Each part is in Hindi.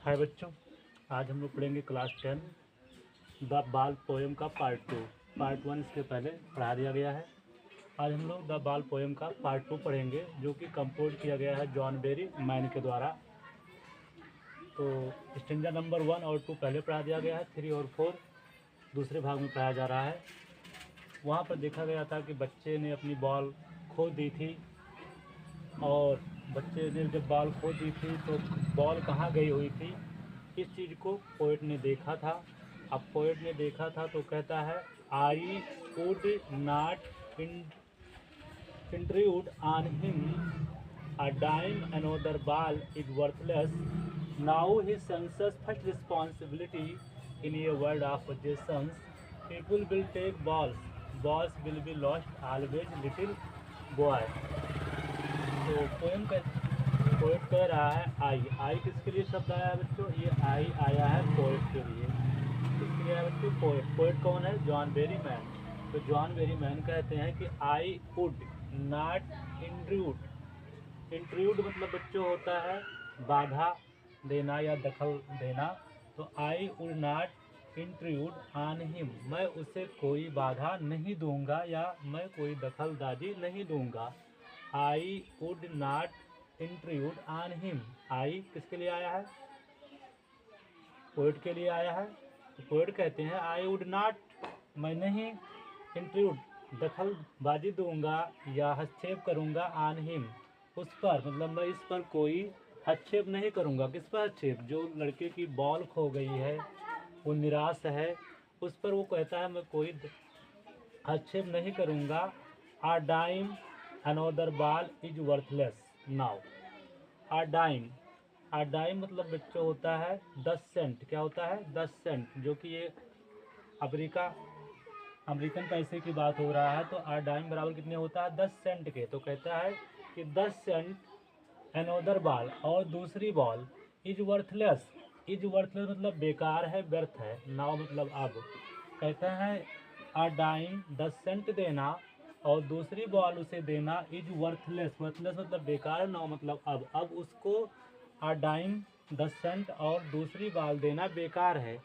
हाय बच्चों, आज हम लोग पढ़ेंगे क्लास 10 द बाल पोएम का पार्ट 2। पार्ट 1 इसके पहले पढ़ा दिया गया है। आज हम लोग द बाल पोएम का पार्ट 2 पढ़ेंगे, जो कि कंपोज किया गया है जॉन बेरी मैन के द्वारा। तो स्टेंजा नंबर 1 और 2 पहले पढ़ा दिया गया है, 3 और 4 दूसरे भाग में पढ़ाया जा रहा है। वहाँ पर देखा गया था कि बच्चे ने अपनी बॉल खो दी थी, और बच्चे ने जब बॉल खो दी थी तो बॉल कहाँ गई हुई थी, इस चीज़ को पोएट ने देखा था। अब पोएट ने देखा था तो कहता है, I would not intrude on him a dime another ball is worthless now he senses first responsibility in a world of possessions people will take balls will be lost always little boy. तो पोएट कह रहा है आई किसके लिए शब्द आया है बच्चों? ये आई आया है पोएट के लिए। किसके लिए आया बच्चों? पोएट कौन है? John Berryman. तो जॉन बेरी मैन कहते हैं कि आई वुड नॉट इंट्रूड मतलब बच्चों होता है बाधा देना या दखल देना। तो आई would not intrude on him, मैं उसे कोई बाधा नहीं दूंगा या मैं कोई दखलंदाजी नहीं दूंगा। I would not intrude on him, आई किसके लिए आया है? पोएट के लिए आया है। तो पोएट कहते हैं आई वुड नॉट, मैं नहीं इंट्रूड दखलबाजी दूंगा या हस्तक्षेप करूंगा ऑन हिम, उस पर, मतलब मैं इस पर कोई हस्तक्षेप नहीं करूंगा। किस पर हस्तक्षेप? जो लड़के की बॉल खो गई है, वो निराश है, उस पर वो कहता है मैं कोई हस्तक्षेप नहीं करूंगा। A dime another ball is worthless now. A dime मतलब बच्चों होता है 10 सेंट। क्या होता है? 10 सेंट, जो कि ये अमेरिकन पैसे की बात हो रहा है। तो आ डाइम बराबर कितने होता है? 10 सेंट के। तो कहता है कि 10 सेंट अनोदर बॉल, और दूसरी बॉल, इज वर्थलेस मतलब बेकार है, व्यर्थ है। नाउ मतलब अब। कहता है आ डाइम 10 सेंट देना और दूसरी बॉल उसे देना इज वर्थलेस मतलब बेकार है। नाउ मतलब अब उसको आ डाइम 10 सेंट और दूसरी बॉल देना बेकार है।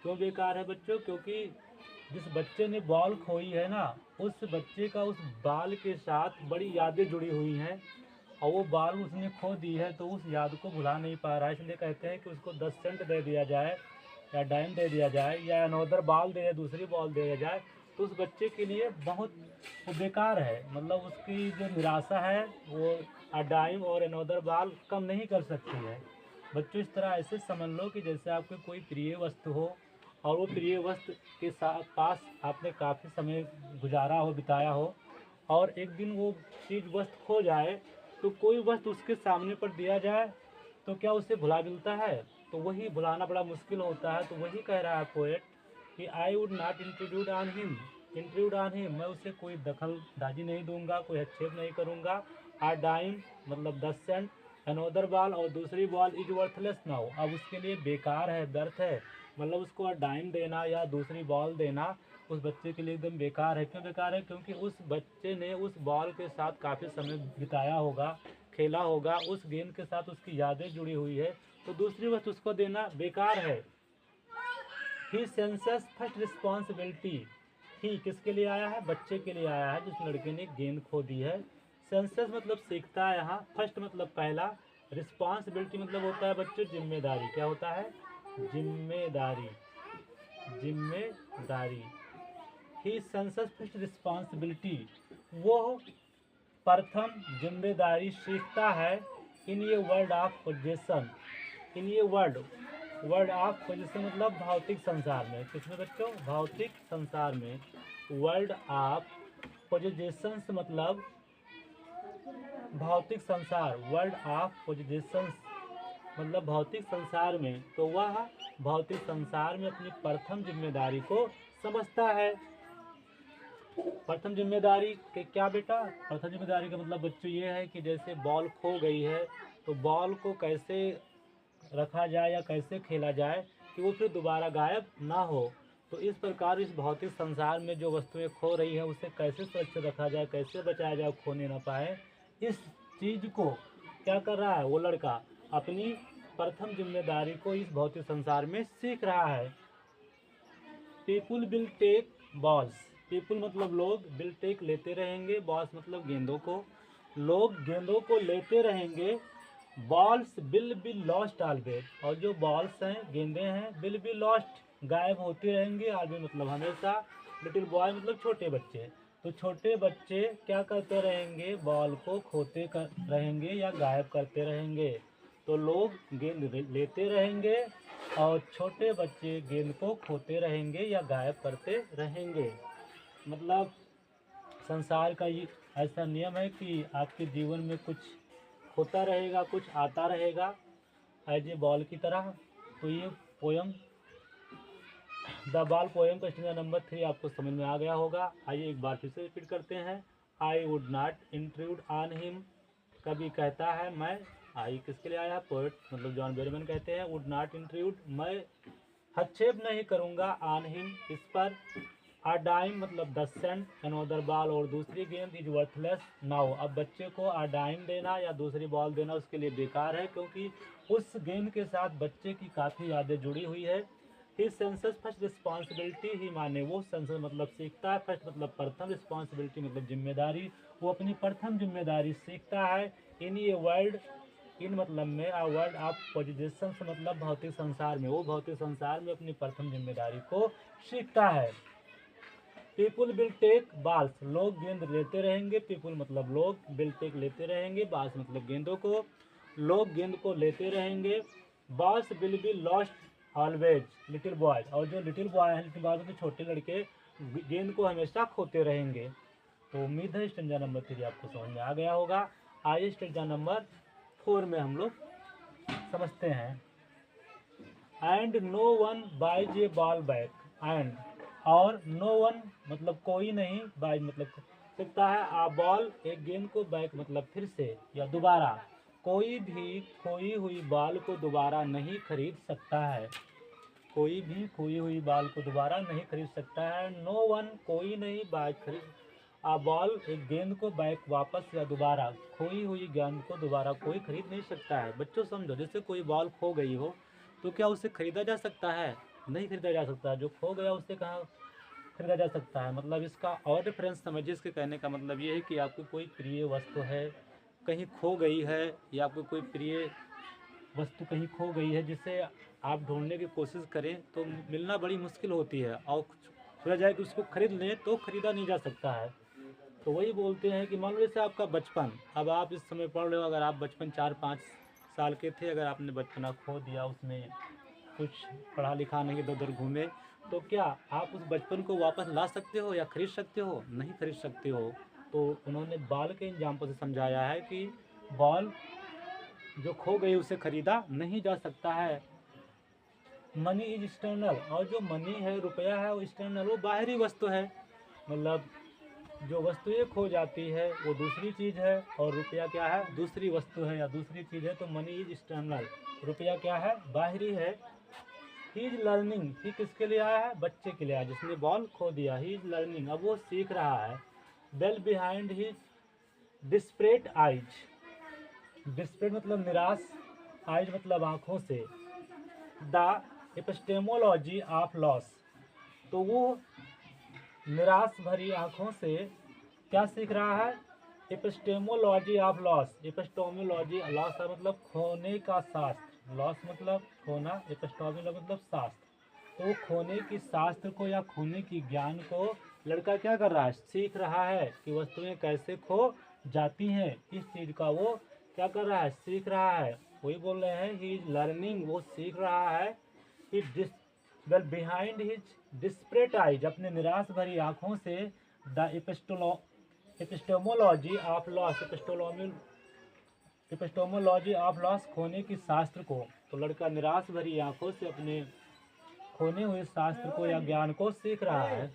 क्यों बेकार है बच्चों? क्योंकि जिस बच्चे ने बॉल खोई है ना, उस बच्चे का उस बॉल के साथ बड़ी यादें जुड़ी हुई हैं, और वो बॉल उसने खो दी है तो उस याद को भुला नहीं पा रहा है। इसलिए कहते हैं कि उसको 10 सेंट दे दिया जाए या डाइम दे दिया जाए या अनोदर बॉल दे, दूसरी बॉल दे दिया जाए, तो उस बच्चे के लिए बहुत वो बेकार है। मतलब उसकी जो निराशा है वो डाइम और अनोदर बॉल कम नहीं कर सकती है। बच्चों इस तरह ऐसे समझ लो कि जैसे आपके कोई प्रिय वस्तु हो, और वो प्रिय वस्तु के साथ पास आपने काफ़ी समय गुजारा हो, बिताया हो, और एक दिन वो चीज़ वस्तु खो जाए, तो कोई वस्तु उसके सामने पर दिया जाए तो क्या उसे भुला मिलता है? तो वही भुलाना बड़ा मुश्किल होता है। तो वही कह रहा है पोएट कि आई would not intrude on him, मैं उसे कोई दखलंदाजी नहीं दूंगा, कोई हस्तक्षेप नहीं करूंगा। आ डाइम मतलब 10 सेंट, अनोदर बॉल और दूसरी बॉल इज वर्थलेस नाउ, अब उसके लिए बेकार है, व्यर्थ है। मतलब उसको डाइम देना या दूसरी बॉल देना उस बच्चे के लिए एकदम बेकार है। क्यों बेकार है? क्योंकि उस बच्चे ने उस बॉल के साथ काफ़ी समय बिताया होगा, खेला होगा, उस गेंद के साथ उसकी यादें जुड़ी हुई है, तो दूसरी वस्तु उसको देना बेकार है। ही सेंसेस फर्स्ट रिस्पॉन्सिबिलिटी, ही किसके लिए आया है? बच्चे के लिए आया है, जिस लड़के ने गेंद खो दी है। सेंसेस मतलब सीखता है यहाँ, फर्स्ट मतलब पहला, रिस्पॉन्सिबिलिटी मतलब होता है बच्चों जिम्मेदारी। क्या होता है? जिम्मेदारी। ही सेंसेस फर्स्ट रिस्पॉन्सिबिलिटी, वो प्रथम जिम्मेदारी सीखता है। इन ये वर्ल्ड ऑफ पोजेशन, इन ये वर्ल्ड ऑफ पोजेशन मतलब भौतिक संसार में। किसमें बच्चों? भौतिक संसार में। वर्ल्ड ऑफ पोजेशंस मतलब भौतिक संसार, वर्ल्ड ऑफ पोजेशंस मतलब भौतिक संसार में। तो वह भौतिक संसार में अपनी प्रथम जिम्मेदारी को समझता है। प्रथम जिम्मेदारी के क्या बेटा? प्रथम जिम्मेदारी का मतलब बच्चों ये है कि जैसे बॉल खो गई है, तो बॉल को कैसे रखा जाए या कैसे खेला जाए कि वो फिर दोबारा गायब ना हो। तो इस प्रकार इस भौतिक संसार में जो वस्तुएं खो रही हैं, उसे कैसे सुरक्षित रखा जाए, कैसे बचाया जाए, खोने ना पाए, इस चीज़ को क्या कर रहा है वो लड़का? अपनी प्रथम जिम्मेदारी को इस भौतिक संसार में सीख रहा है। People will take balls, people मतलब लोग, विल टेक लेते रहेंगे, बॉल्स मतलब गेंदों को, लोग गेंदों को लेते रहेंगे। Balls will be lost always, और जो बॉल्स हैं गेंदे हैं, विल बी लॉस्ट गायब होती रहेंगी, ऑलवेज मतलब हमेशा, लिटिल बॉय मतलब छोटे बच्चे, तो छोटे बच्चे क्या करते रहेंगे, बॉल को खोते रहेंगे या गायब करते रहेंगे। तो लोग गेंद लेते रहेंगे और छोटे बच्चे गेंद को खोते रहेंगे या गायब करते रहेंगे। मतलब संसार का ये ऐसा नियम है कि आपके जीवन में कुछ होता रहेगा, कुछ आता रहेगा एज ए बॉल की तरह। तो ये पोयम द बॉल पोयम का स्टेंजा नंबर 3 आपको समझ में आ गया होगा। आइए एक बार फिर से रिपीट करते हैं। आई would not intrude on him, कभी कहता है मैं, आई किसके लिए आया, पोएट मतलब जॉन बेरमैन कहते हैं, वुड नॉट इंट्रूड मैं हस्तक्षेप नहीं करूँगा, ऑन हिम इस पर, आ डाइम मतलब 10 सेंट, अनोदर बॉल और दूसरी गेंद, इज वर्थलेस नाउ, अब बच्चे को आ डाइम देना या दूसरी बॉल देना उसके लिए बेकार है, क्योंकि उस गेंद के साथ बच्चे की काफ़ी यादें जुड़ी हुई है। ही सेंसस फर्स्ट रिस्पॉन्सिबिलिटी, ही माने वो, सेंसस मतलब सीखता है, फर्स्ट मतलब प्रथम, रिस्पॉन्सिबिलिटी मतलब जिम्मेदारी, वो अपनी प्रथम जिम्मेदारी सीखता है। इन ये वर्ल्ड, इन मतलब में, आ वर्ल्ड ऑफ पोजिशन मतलब भौतिक संसार में, वो भौतिक संसार में अपनी प्रथम जिम्मेदारी को सीखता है। पीपुल विल टेक बॉल्स, लोग गेंद लेते रहेंगे, पीपुल मतलब लोग, विल टेक लेते रहेंगे, बॉल्स मतलब गेंदों को, लोग गेंद को लेते रहेंगे। Balls will be lost always, little boy, और जो लिटिल बॉय है, लिटिल बॉय मतलब छोटे लड़के गेंद को हमेशा खोते रहेंगे। तो उम्मीद है स्टेंजा नंबर 3 आपको समझ में आ गया होगा। आइए स्टेंजा नंबर 4 में हम लोग समझते हैं। And no one buys a ball back, and और नो वन मतलब कोई नहीं, बाइज मतलब सकता है, आ बॉल एक गेंद को, बैक मतलब फिर से या दोबारा, कोई भी खोई हुई बॉल को दोबारा नहीं खरीद सकता है, कोई भी खोई हुई बॉल को दोबारा नहीं खरीद सकता है। नो वन कोई नहीं, बाइज खरीद, आ बॉल एक गेंद को, बैक वापस या दोबारा, खोई हुई गेंद को दोबारा कोई खरीद नहीं सकता है। बच्चों समझो, जैसे कोई बॉल खो गई हो तो क्या उसे खरीदा जा सकता है, नहीं खरीदा जा सकता। जो खो गया उससे कहाँ खरीदा जा सकता है। मतलब इसका और रेफरेंस समझिए, इसके कहने का मतलब ये है कि आपकी कोई प्रिय वस्तु है कहीं खो गई है, या आपको कोई प्रिय वस्तु कहीं खो गई है जिसे आप ढूंढने की कोशिश करें तो मिलना बड़ी मुश्किल होती है, और सोचा जाए कि उसको खरीद लें तो खरीदा नहीं जा सकता है। तो वही बोलते हैं कि मान लो जैसे आपका बचपन, अब आप इस समय पढ़ रहे हो, अगर आप बचपन 4-5 साल के थे, अगर आपने बचपना खो दिया, उसमें कुछ पढ़ा लिखा नहीं, इधर उधर घूमे, तो क्या आप उस बचपन को वापस ला सकते हो या खरीद सकते हो, नहीं खरीद सकते हो। तो उन्होंने बॉल के एग्जाम्पल से समझाया है कि बॉल जो खो गई उसे खरीदा नहीं जा सकता है। मनी इज एक्सटर्नल, और जो मनी है, रुपया है, वो एक्सटर्नल, वो बाहरी वस्तु है। मतलब जो वस्तुएं खो जाती है वो दूसरी चीज़ है, और रुपया क्या है, दूसरी वस्तु है या दूसरी चीज़ है। तो मनी इज एक्सटर्नल, रुपया क्या है, बाहरी है। ही इज लर्निंग, ही किसके लिए आया है, बच्चे के लिए आया जिसने बॉल खो दिया। ही इज लर्निंग, अब वो सीख रहा है। Well behind his desperate eyes, desperate मतलब निराश, आइज मतलब आँखों से। द एपिस्टेमोलॉजी ऑफ लॉस, तो वो निराश भरी आँखों से क्या सीख रहा है, epistemology of loss. Epistemology, loss का मतलब खोने का शास्त्र, लॉस मतलब खोना, एपिस्टेमोलॉजी मतलब शास्त्र। तो खोने की शास्त्र को या खोने की ज्ञान को लड़का क्या कर रहा है, सीख रहा है कि वस्तुएं कैसे खो जाती हैं। इस चीज़ का वो क्या कर रहा है, सीख रहा है। वही बोल रहे हैं, ही इज लर्निंग, वो सीख रहा है। He well behind his desperate eyes, अपने निराश भरी आँखों से, the epistemology of loss, epistemology of loss, खोने की शास्त्र को। तो लड़का निराश भरी आँखों से अपने खोने हुए शास्त्र को या ज्ञान को सीख रहा है।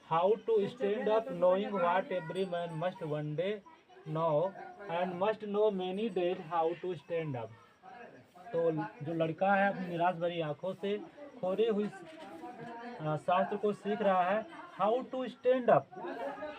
How to stand up, knowing what every man must one day know, and must know many days how to stand up. तो जो लड़का है अपनी निराश भरी आँखों से खोने हुई शास्त्र को सीख रहा है। How to stand up,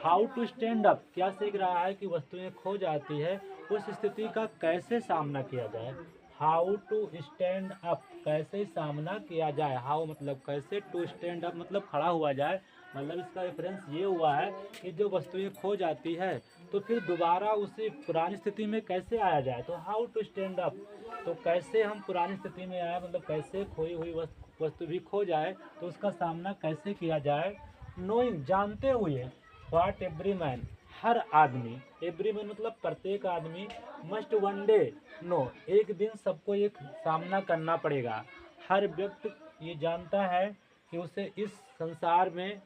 how to stand up क्या सीख रहा है कि वस्तुएं खो जाती है, उस स्थिति का कैसे सामना किया जाए। हाउ टू स्टैंड अप, कैसे सामना किया जाए। हाउ मतलब कैसे, टू स्टैंड अप मतलब खड़ा हुआ जाए। मतलब इसका रेफरेंस ये हुआ है कि जो वस्तुएं खो जाती है तो फिर दोबारा उसी पुरानी स्थिति में कैसे आया जाए। तो हाउ टू स्टैंड अप, तो कैसे हम पुरानी स्थिति में आए, मतलब कैसे खोई हुई वस्तु भी खो जाए तो उसका सामना कैसे किया जाए। नोइंग जानते हुए, व्हाट एवरी मैन हर आदमी, एवरी मैन मतलब प्रत्येक आदमी, मस्ट वन डे नो एक दिन सबको एक सामना करना पड़ेगा। हर व्यक्ति ये जानता है कि उसे इस संसार में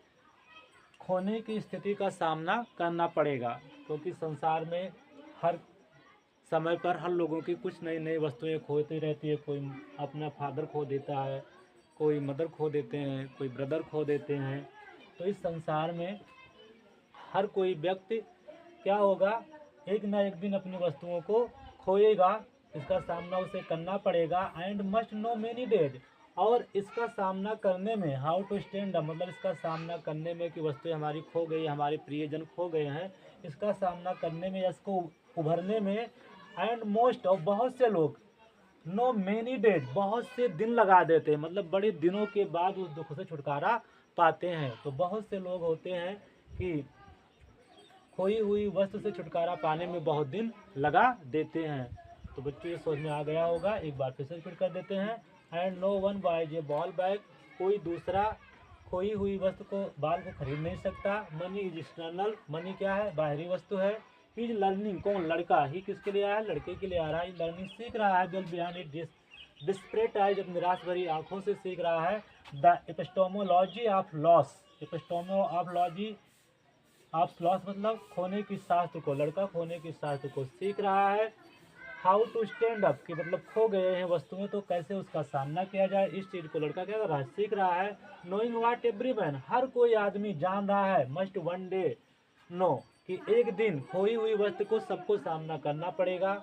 खोने की स्थिति का सामना करना पड़ेगा, क्योंकि संसार में हर समय पर हर लोगों की कुछ नई नई वस्तुएं खोती रहती है। कोई अपना फादर खो देता है, कोई मदर खो देते हैं, कोई ब्रदर खो देते हैं। तो इस संसार में हर कोई व्यक्ति क्या होगा, एक ना एक दिन अपनी वस्तुओं को खोएगा, इसका सामना उसे करना पड़ेगा। And must know many days, और इसका सामना करने में, हाउ टू स्टैंड अप मतलब इसका सामना करने में कि वस्तुएं हमारी खो गई, हमारे प्रियजन खो गए हैं, इसका सामना करने में, इसको उभरने में। एंड मोस्ट और बहुत से लोग, नो मेनी डेज बहुत से दिन लगा देते हैं, मतलब बड़े दिनों के बाद उस दुख से छुटकारा पाते हैं। तो बहुत से लोग होते हैं कि खोई हुई वस्तु से छुटकारा पाने में बहुत दिन लगा देते हैं। तो बच्चों ये समझ में आ गया होगा, एक बार फिर से रिपीट कर देते हैं। And no one buys a ball back, कोई दूसरा खोई हुई वस्तु को, बाल को खरीद नहीं सकता। मनी इज एक्सटर्नल, मनी क्या है, बाहरी वस्तु है। इज लर्निंग, कौन, लड़का, ही किसके लिए आया है, लड़के के लिए आ रहा है। लर्निंग सीख रहा है, well behind it desperate eyes, जब निराश भरी आंखों से सीख रहा है। The epistemology of loss, epistemo of logy of loss मतलब खोने की शास्त्र को, लड़का खोने की शास्त्र को सीख रहा है। हाउ टू स्टैंड अप की मतलब खो गए हैं वस्तुएं तो कैसे उसका सामना किया जाए, इस चीज को लड़का क्या कर रहा है, सीख रहा है। नोइंग व्हाट एवरी मैन, हर कोई आदमी जान रहा है। मस्ट वन डे नो कि एक दिन खोई हुई वस्तु को सबको सामना करना पड़ेगा।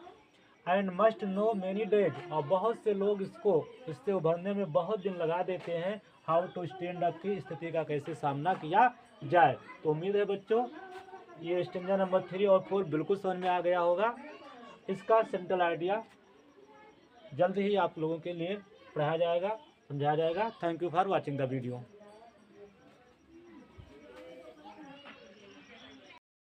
And must know many days, और बहुत से लोग इससे उभरने में बहुत दिन लगा देते हैं। हाउ टू स्टैंड अप की स्थिति का कैसे सामना किया जाए। तो उम्मीद है बच्चों ये स्टेंजा नंबर 3 और 4 बिल्कुल समझ में आ गया होगा। इसका सेंट्रल आइडिया जल्द ही आप लोगों के लिए पढ़ाया जाएगा, समझाया जाएगा। Thank you for watching the video.